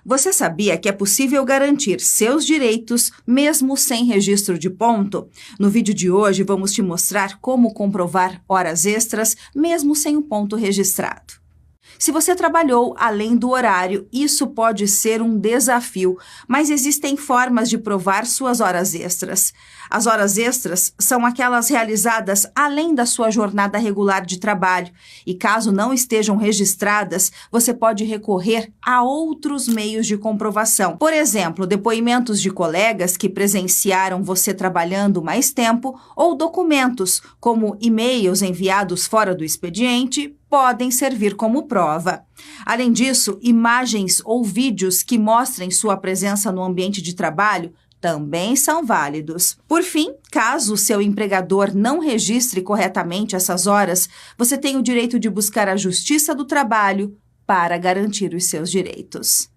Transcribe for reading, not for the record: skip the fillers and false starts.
Você sabia que é possível garantir seus direitos mesmo sem registro de ponto? No vídeo de hoje, vamos te mostrar como comprovar horas extras mesmo sem o ponto registrado. Se você trabalhou além do horário, isso pode ser um desafio, mas existem formas de provar suas horas extras. As horas extras são aquelas realizadas além da sua jornada regular de trabalho, e caso não estejam registradas, você pode recorrer a outros meios de comprovação. Por exemplo, depoimentos de colegas que presenciaram você trabalhando mais tempo ou documentos, como e-mails enviados fora do expediente, podem servir como prova. Além disso, imagens ou vídeos que mostrem sua presença no ambiente de trabalho também são válidos. Por fim, caso o seu empregador não registre corretamente essas horas, você tem o direito de buscar a Justiça do Trabalho para garantir os seus direitos.